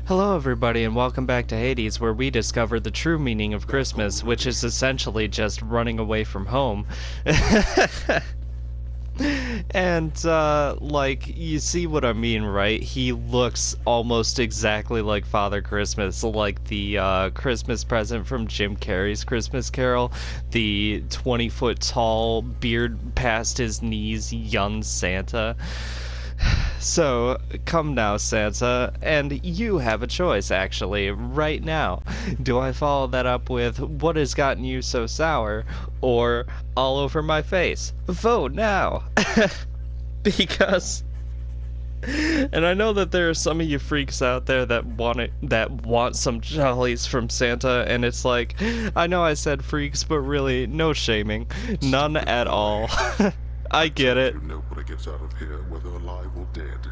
Hello, everybody, and welcome back to Hades, where we discover the true meaning of Christmas, which is essentially just running away from home. And, like, you see what I mean, right? He looks almost exactly like Father Christmas, like the, Christmas present from Jim Carrey's Christmas Carol, the 20-foot tall, beard past his knees, young Santa. So, come now, Santa, and you have a choice, actually, right now. Do I follow that up with, what has gotten you so sour, or, all over my face? Vote now! Because... And I know that there are some of you freaks out there that want some jollies from Santa, and it's like, I know I said freaks, but really, no shaming. None at all. I get it. Nobody gets out of here, whether alive or dead.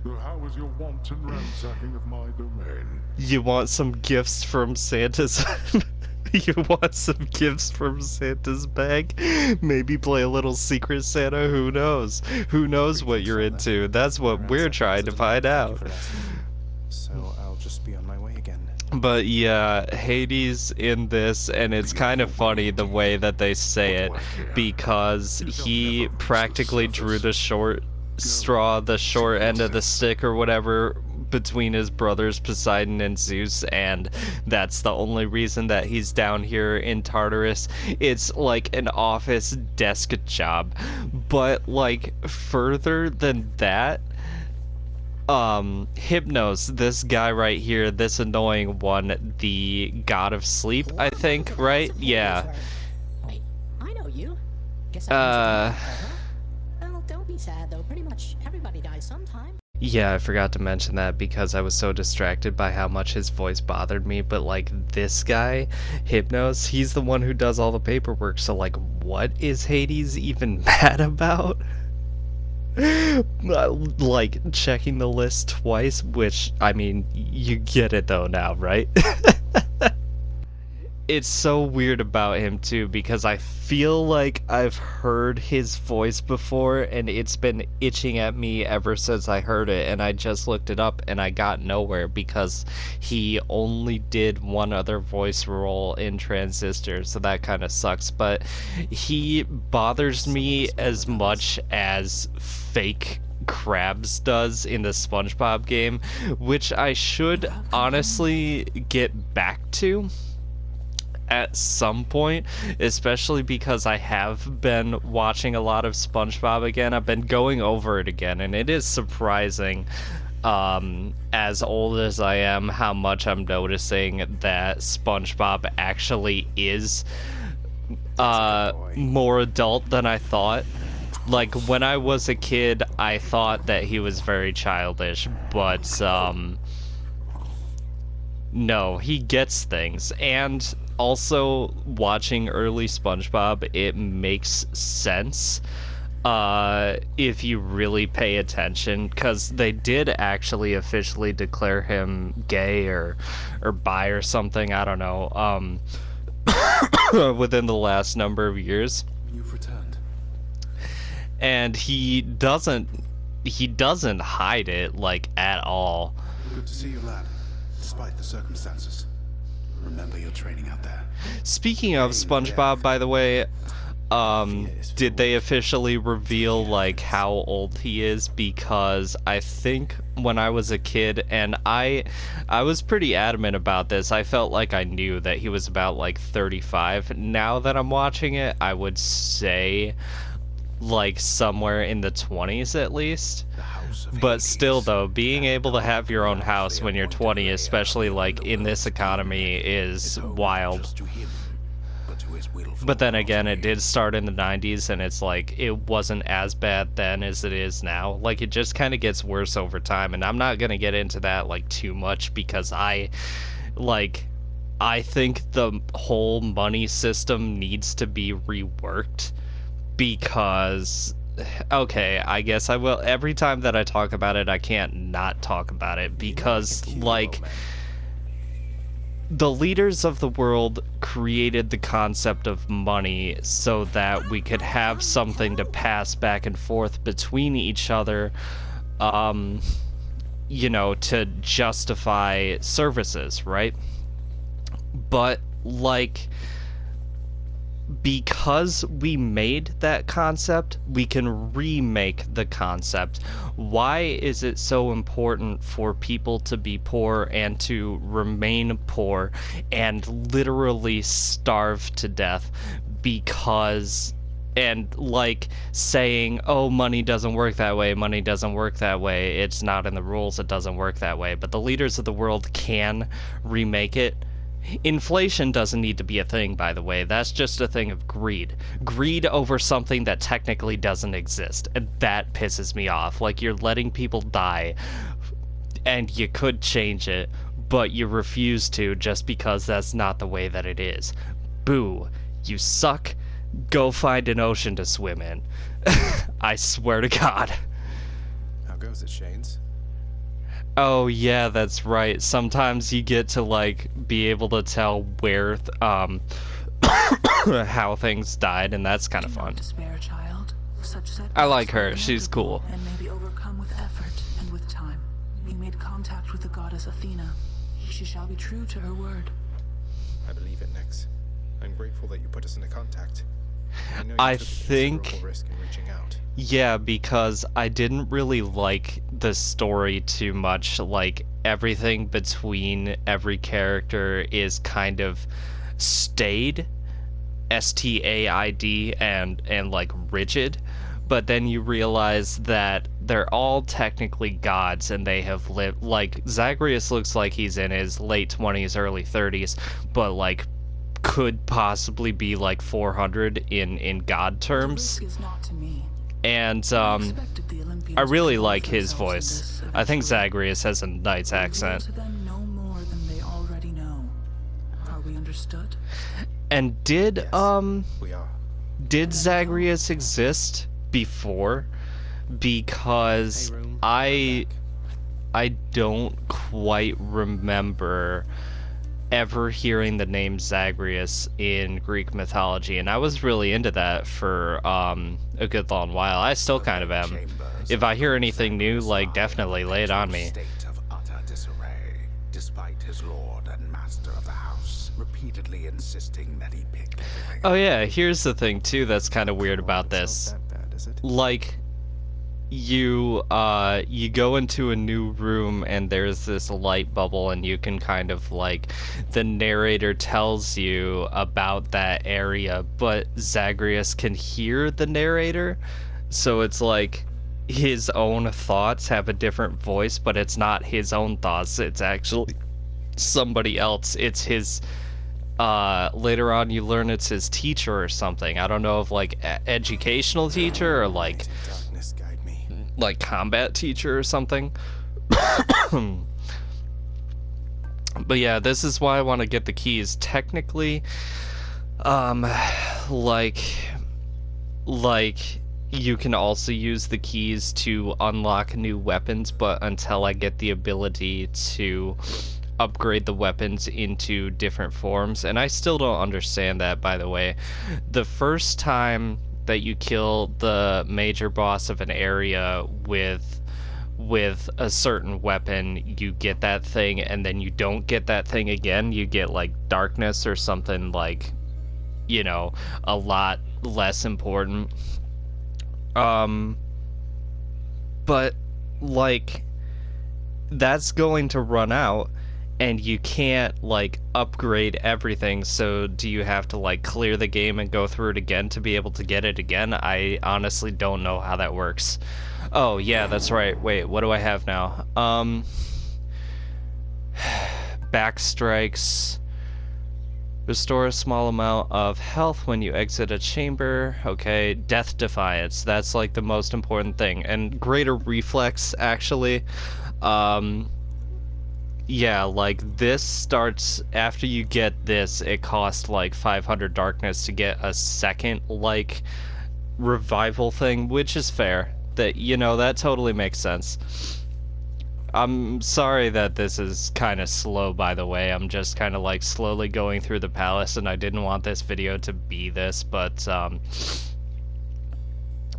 So how is your wanton ransacking of my domain? You want some gifts from Santa's... You want some gifts from Santa's bag? Maybe play a little Secret Santa? Who knows? Who knows what you're into? That's what we're trying to find out. So I'll just be on my way again. But yeah, Hades in this, and it's kind of funny the way that they say it, because he practically drew the short straw, the short end of the stick or whatever, between his brothers Poseidon and Zeus, and that's the only reason that he's down here in Tartarus. It's like an office desk job. But like further than that, Hypnos, this guy right here, this annoying one, the god of sleep, I think, right? Yeah. Wait, I know you. Guess well, don't be sad though. Pretty much everybody dies sometime. Yeah, I forgot to mention that because I was so distracted by how much his voice bothered me, but like this guy, Hypnos, he's the one who does all the paperwork, so like what is Hades even mad about? Like checking the list twice, which, I mean, you get it though now, right? It's so weird about him too, because I feel like I've heard his voice before, and it's been itching at me ever since I heard it, and I just looked it up and I got nowhere because he only did one other voice role in Transistor, so that kind of sucks. But he bothers me as much as fake Krabs does in the SpongeBob game, which I should honestly get back to at some point, especially because I have been watching a lot of SpongeBob again. I've been going over it again, and it is surprising, as old as I am, how much I'm noticing that SpongeBob actually is more adult than I thought. Like, when I was a kid, I thought that he was very childish, but, no, he gets things. And also, watching early SpongeBob, it makes sense if you really pay attention, because they did actually officially declare him gay or bi or something, I don't know, within the last number of years. You've returned. And he doesn't hide it, like, at all. Good to see you, lad. Despite the circumstances. Remember your training out there. Speaking of SpongeBob, by the way, did they officially reveal, like, how old he is? Because I think when I was a kid, and I was pretty adamant about this, I felt like I knew that he was about, like, 35. Now that I'm watching it, I would say, like, somewhere in the 20s at least. But still, though, being able to have your own house when you're 20, especially like in this economy, is wild. But then again, it did start in the 90s, and it's like, it wasn't as bad then as it is now. Like, it just kind of gets worse over time, and I'm not gonna get into that, like, too much, because I think the whole money system needs to be reworked, because... Okay, I guess I will. Every time that I talk about it, I can't not talk about it, because, like, the leaders of the world created the concept of money so that we could have something to pass back and forth between each other, you know, to justify services, right? But, like, because we made that concept, we can remake the concept. Why is it so important for people to be poor and to remain poor and literally starve to death? Because, and like saying, oh, money doesn't work that way, money doesn't work that way, it's not in the rules, it doesn't work that way. But the leaders of the world can remake it. Inflation doesn't need to be a thing, by the way. That's just a thing of greed. Greed over something that technically doesn't exist. And that pisses me off. Like, you're letting people die, and you could change it, but you refuse to just because that's not the way that it is. Boo. You suck. Go find an ocean to swim in. I swear to God. How goes it, Shanes? Oh yeah, that's right. Sometimes you get to like be able to tell where how things died, and that's kind of fun. Despair, child. Such I like her. She's cool. And may be overcome with effort and with time. We made contact with the goddess Athena. She shall be true to her word. I believe it, Nix. I'm grateful that you put us into contact. I know you I took a think considerable risk in reaching out. Yeah, because I didn't really like the story too much. Like, everything between every character is kind of staid, STAID, and like rigid. But then you realize that they're all technically gods, and they have lived. Like, Zagreus looks like he's in his late 20s, early 30s, but like could possibly be like 400 in god terms. The risk is not to me. And Expected the Olympians I really to like lose his themselves in voice. this I think eventually. Zagreus has a nice Reveal accent. to them no more than they already know. Are we understood? And did We are. did Zagreus exist before? Because Hey, room. I I'm I don't quite remember ever hearing the name Zagreus in Greek mythology, and I was really into that for a good long while. I still kind of am. If I hear anything new, like, definitely lay it on me. State of utter disarray, despite his lord and master of the house repeatedly insisting that he pick everything. Oh yeah, here's the thing too that's kind of weird about this. It's not that bad, is it? Like, you go into a new room and there's this light bubble, and you can kind of like, the narrator tells you about that area, but Zagreus can hear the narrator, so it's like his own thoughts have a different voice, but it's not his own thoughts, it's actually somebody else. It's his later on you learn it's his teacher or something. I don't know if like educational teacher or like Darkness guide me. combat teacher or something. But yeah, this is why I want to get the keys. Technically, like you can also use the keys to unlock new weapons, but until I get the ability to upgrade the weapons into different forms, and I still don't understand that, by the way. The first time that you kill the major boss of an area with a certain weapon, you get that thing, and then you don't get that thing again. You get like darkness or something, like, you know, a lot less important. But like, that's going to run out, and you can't like upgrade everything. So do you have to like clear the game and go through it again to be able to get it again? I honestly don't know how that works. Oh yeah, that's right. Wait, what do I have now? Back strikes. Restore a small amount of health when you exit a chamber. Okay, death defiance. That's like the most important thing. And greater reflex, actually. Yeah, like this starts after you get this. It costs like 500 darkness to get a second like revival thing, which is fair. That, you know, that totally makes sense. I'm sorry that this is kind of slow, by the way. I'm just kind of like slowly going through the palace, and I didn't want this video to be this, but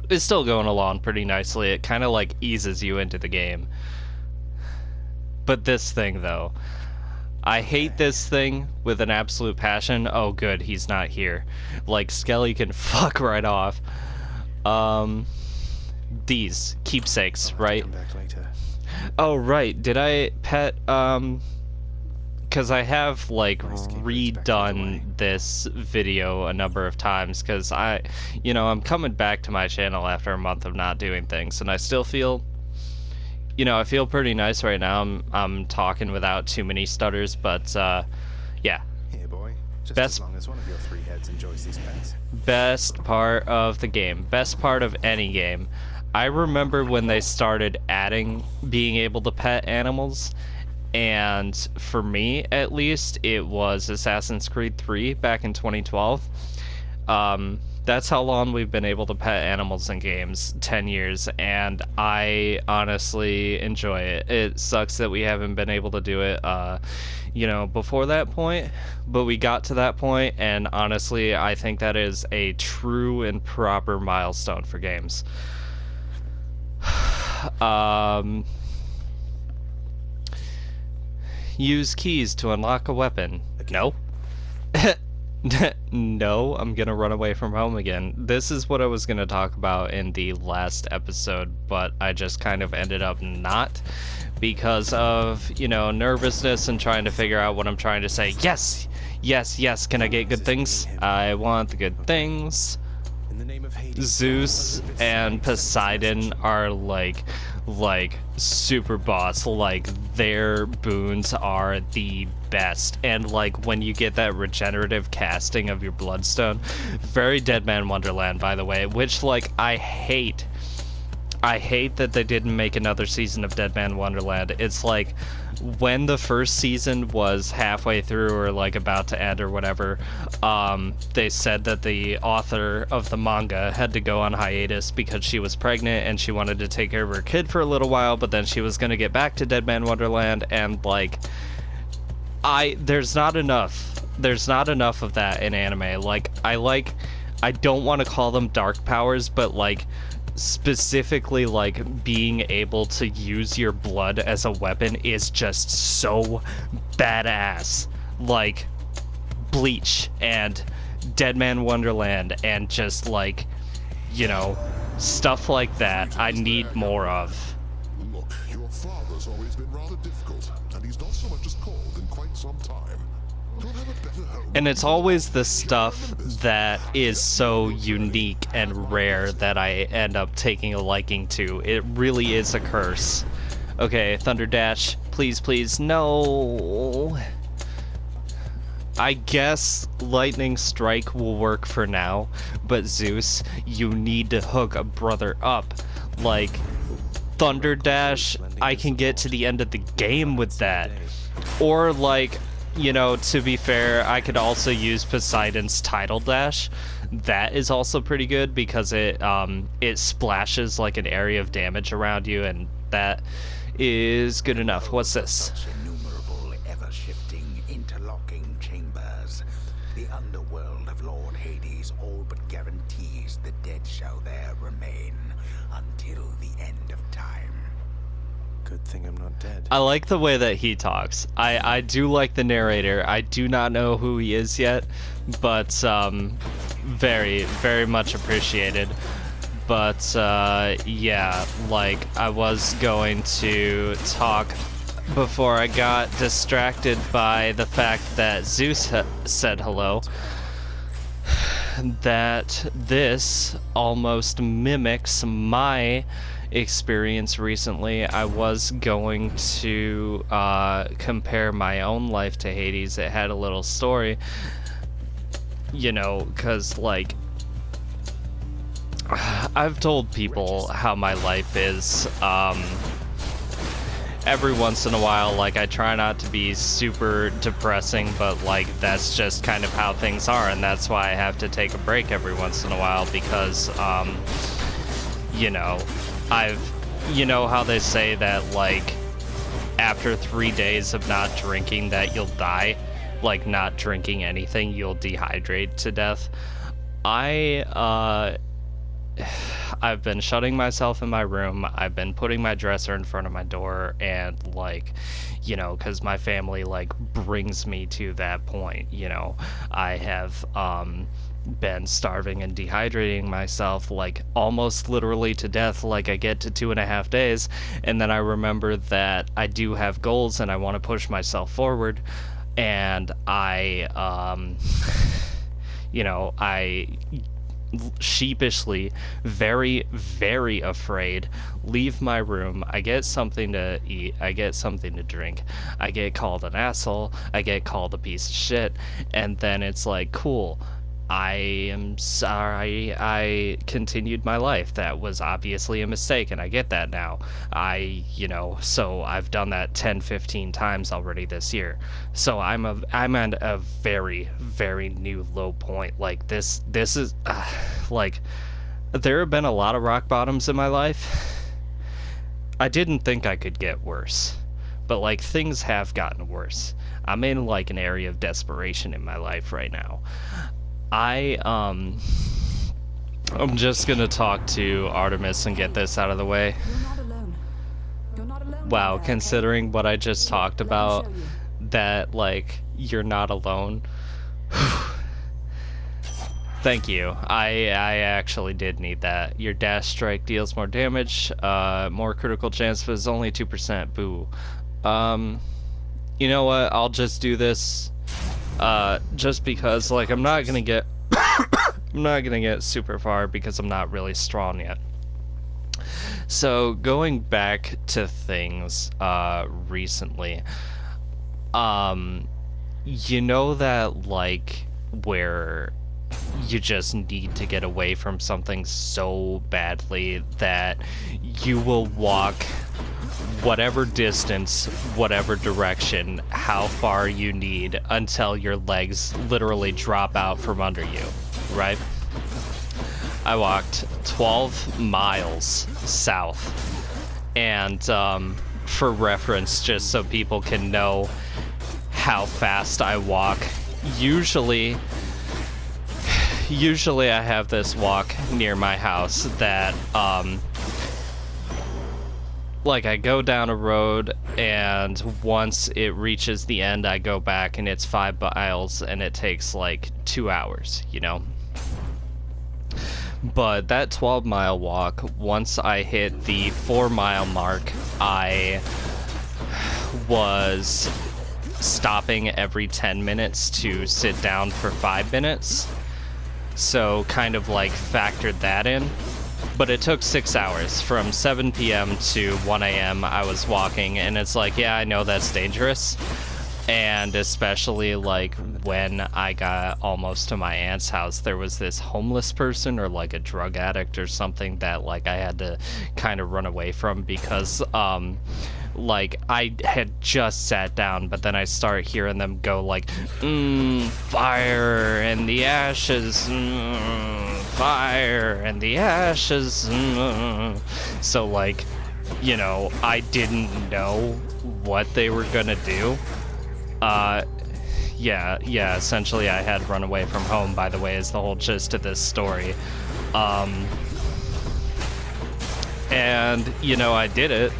it's still going along pretty nicely. It kind of like eases you into the game. But this thing, though. I hate this thing with an absolute passion. Oh, good, he's not here. Like, Skelly can fuck right off. These keepsakes, right? Come back later. Oh, right. Did I pet, because I have, like, redone this video a number of times, because I'm coming back to my channel after a month of not doing things, and I still feel, I feel pretty nice right now. I'm talking without too many stutters, but, yeah. Here, boy. Just Best- as long as one of your three heads enjoys these pets. Best part of the game. Best part of any game. I remember when they started adding being able to pet animals, and for me, at least, it was Assassin's Creed 3 back in 2012. That's how long we've been able to pet animals in games, 10 years, and I honestly enjoy it. It sucks that we haven't been able to do it, before that point, but we got to that point, and honestly, I think that is a true and proper milestone for games. Use keys to unlock a weapon. No. No, I'm gonna run away from home again. This is what I was gonna talk about in the last episode, but I just kind of ended up not because of, nervousness and trying to figure out what I'm trying to say. Yes! Yes, yes, can I get good things? I want the good things. In the name of Hades, Zeus and Poseidon are like super boss. Like, their boons are the best, and like when you get that regenerative casting of your bloodstone, very Dead Man Wonderland, by the way, which like I hate that they didn't make another season of Dead Man Wonderland. It's like when the first season was halfway through or like about to end or whatever, they said that the author of the manga had to go on hiatus because she was pregnant and she wanted to take care of her kid for a little while, but then she was going to get back to Dead Man Wonderland, and like there's not enough of that in anime. Like I don't want to call them dark powers, but like specifically like being able to use your blood as a weapon is just so badass. Like Bleach and Dead Man Wonderland and just like, stuff like that I need more of. Look, your father's always been rather difficult, and he's not so much as called in quite some time. You'll have a better home. And it's always the stuff that is so unique and rare that I end up taking a liking to. It really is a curse. Okay, Thunder Dash, please, please, no. I guess Lightning Strike will work for now, but Zeus, you need to hook a brother up. Like, Thunder Dash, I can get to the end of the game with that. Or like, to be fair, I could also use Poseidon's Tidal Dash. That is also pretty good because it splashes like an area of damage around you, and that is good enough. What's this? Such innumerable, ever-shifting, interlocking chambers. The underworld of Lord Hades all but guarantees the dead shall there remain until the end of time. good thing I'm not dead. I like the way that he talks. I do like the narrator. I do not know who he is yet, but very, very much appreciated. But yeah, like I was going to talk before I got distracted by the fact that Zeus said hello, that this almost mimics my experience recently. I was going to compare my own life to Hades. It had a little story, you know, because like I've told people how my life is every once in a while. Like, I try not to be super depressing, but like that's just kind of how things are, and that's why I have to take a break every once in a while, because you know, you know how they say that like after 3 days of not drinking that you'll die, like not drinking anything you'll dehydrate to death. I I've been shutting myself in my room. I've been putting my dresser in front of my door, and like, you know, because my family like brings me to that point. You know, I have been starving and dehydrating myself like almost literally to death. Like I get to 2.5 days, and then I remember that I do have goals and I want to push myself forward, and I you know, I sheepishly, very, very afraid, leave my room. I get something to eat, I get something to drink, I get called an asshole, I get called a piece of shit, and then it's like, cool, I am sorry I continued my life. That was obviously a mistake, and I get that now. You know, so I've done that 10, 15 times already this year. So I'm at a very, very new low point. Like, this is, like, there have been a lot of rock bottoms in my life. I didn't think I could get worse. But, like, things have gotten worse. I'm in, like, an area of desperation in my life right now. I'm just gonna talk to Artemis and get this out of the way. You're not alone. You're not alone. Wow, there, considering okay? what I just talked Let me about, show you. that, like, you're not alone. Thank you. I actually did need that. Your dash strike deals more damage, more critical chance, but it's only 2%. Boo. You know what? I'll just do this. Just because, like, I'm not gonna get I'm not gonna get super far because I'm not really strong yet. So going back to things recently, you know that, like, where you just need to get away from something so badly that you will walk whatever distance, whatever direction, how far you need until your legs literally drop out from under you, right? I walked 12 miles south, and for reference, just so people can know how fast I walk, usually I have this walk near my house that like, I go down a road, and once it reaches the end, I go back, and it's 5 miles, and it takes, like, 2 hours, you know? But that 12-mile walk, once I hit the 4-mile mark, I was stopping every 10 minutes to sit down for 5 minutes. So, kind of, like, factored that in. But it took 6 hours. From 7 p.m. to 1 a.m. I was walking, and it's like, yeah, I know that's dangerous. And especially, like, when I got almost to my aunt's house, there was this homeless person or, like, a drug addict or something that, like, I had to kind of run away from because, like, I had just sat down, but then I start hearing them go, like, fire and the ashes, fire and the ashes. So, like, you know, I didn't know what they were gonna do. Yeah, essentially I had run away from home, by the way, is the whole gist of this story. And, you know, I did it.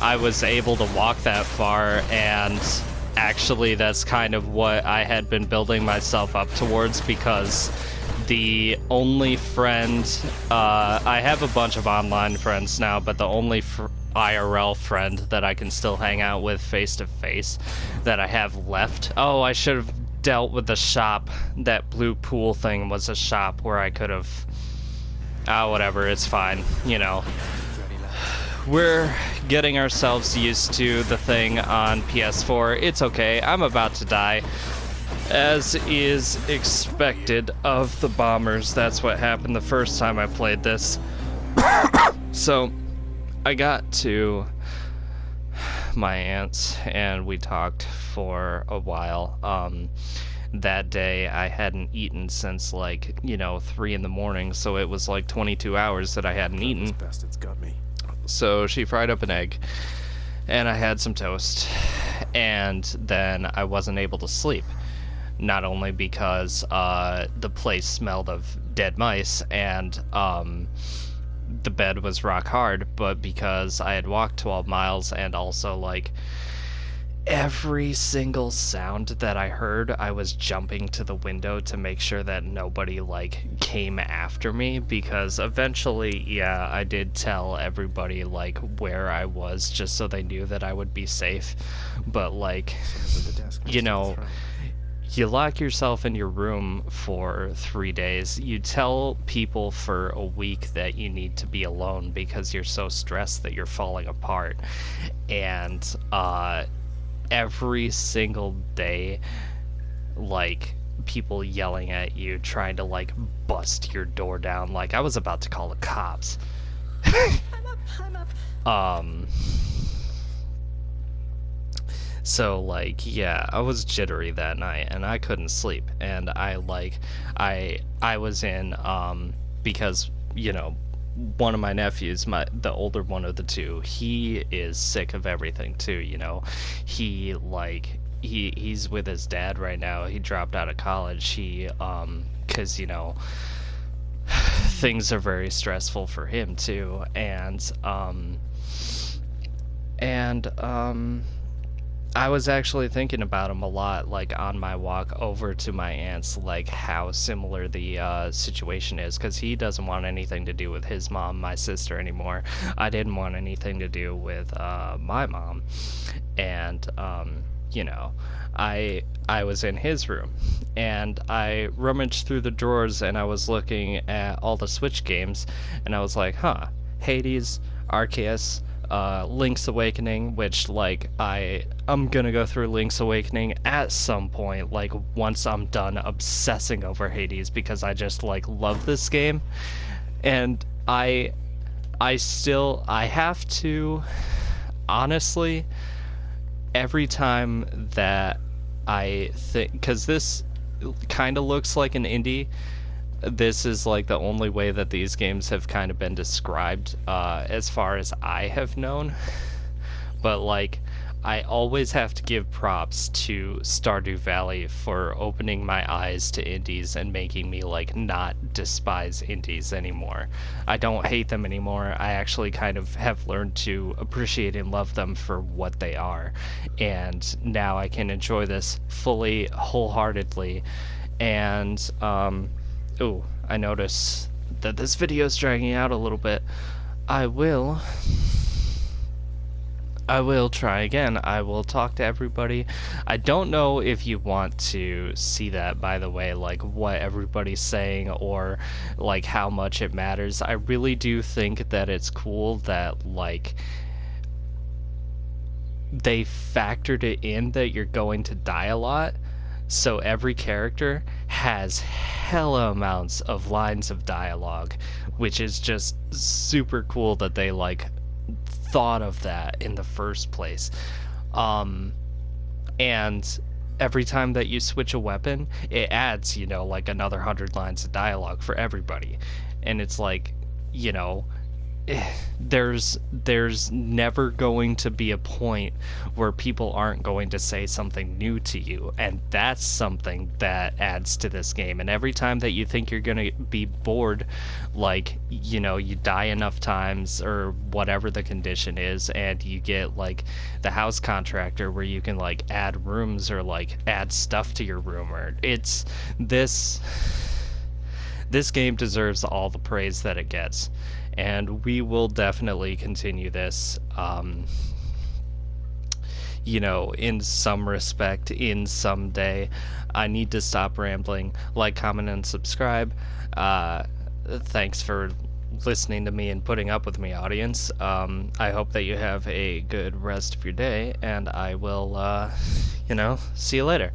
I was able to walk that far, and actually that's kind of what I had been building myself up towards, because the only friend, I have a bunch of online friends now, but the only IRL friend that I can still hang out with face to face that I have left. Oh, I should have dealt with the shop. That blue pool thing was a shop where I could have, whatever, it's fine, you know. We're getting ourselves used to the thing on PS4. It's okay, I'm about to die. As is expected of the bombers. That's what happened the first time I played this. So, I got to my aunt's, and we talked for a while. That day, I hadn't eaten since, like, you know, 3 in the morning, so it was like 22 hours that I hadn't eaten. This bastard's got me. So she fried up an egg, and I had some toast, and then I wasn't able to sleep. not only because the place smelled of dead mice and the bed was rock hard, but because I had walked 12 miles and also, like, every single sound that I heard, I was jumping to the window to make sure that nobody, like, came after me, because eventually, yeah, I did tell everybody, like, where I was, just so they knew that I would be safe, but, like, Someone's at the desk next you to the know, throne. you lock yourself in your room for 3 days. You tell people for a week that you need to be alone because you're so stressed that you're falling apart. And every single day, like, people yelling at you, trying to, like, bust your door down. Like, I was about to call the cops. I'm up. So, like, yeah, I was jittery that night, and I couldn't sleep, and I was in, because, you know, one of my nephews, the older one of the two, he is sick of everything, too, you know, he, like, he's with his dad right now, he dropped out of college, because, you know, things are very stressful for him, too, and, I was actually thinking about him a lot, like, on my walk over to my aunt's, like, how similar the situation is, because he doesn't want anything to do with his mom, my sister, anymore. I didn't want anything to do with my mom, and, you know, I was in his room, and I rummaged through the drawers, and I was looking at all the Switch games, and I was like, huh, Hades, Arceus, Link's Awakening, which, like, I'm gonna go through Link's Awakening at some point, like, once I'm done obsessing over Hades, because I just, like, love this game, and I have to, honestly, every time that I think, because this kind of looks like an indie, this is, like, the only way that these games have kind of been described, as far as I have known. But, like, I always have to give props to Stardew Valley for opening my eyes to indies and making me, like, not despise indies anymore. I don't hate them anymore. I actually kind of have learned to appreciate and love them for what they are. And now I can enjoy this fully, wholeheartedly. And, ooh, I notice that this video is dragging out a little bit. I will try again. I will talk to everybody. I don't know if you want to see that, by the way, like, what everybody's saying or, like, how much it matters. I really do think that it's cool that, like, they factored it in that you're going to die a lot. So every character has hella amounts of lines of dialogue, which is just super cool that they, like, thought of that in the first place. And every time that you switch a weapon, it adds, you know, like, another 100 lines of dialogue for everybody. And it's like, you know, there's never going to be a point where people aren't going to say something new to you, and that's something that adds to this game. And every time that you think you're gonna be bored, like, you know, you die enough times or whatever the condition is, and you get, like, the house contractor where you can, like, add rooms or, like, add stuff to your room, or this game deserves all the praise that it gets. And we will definitely continue this, you know, in some respect, in some day. I need to stop rambling. Like, comment, and subscribe. Thanks for listening to me and putting up with me, audience. I hope that you have a good rest of your day, and I will, you know, see you later.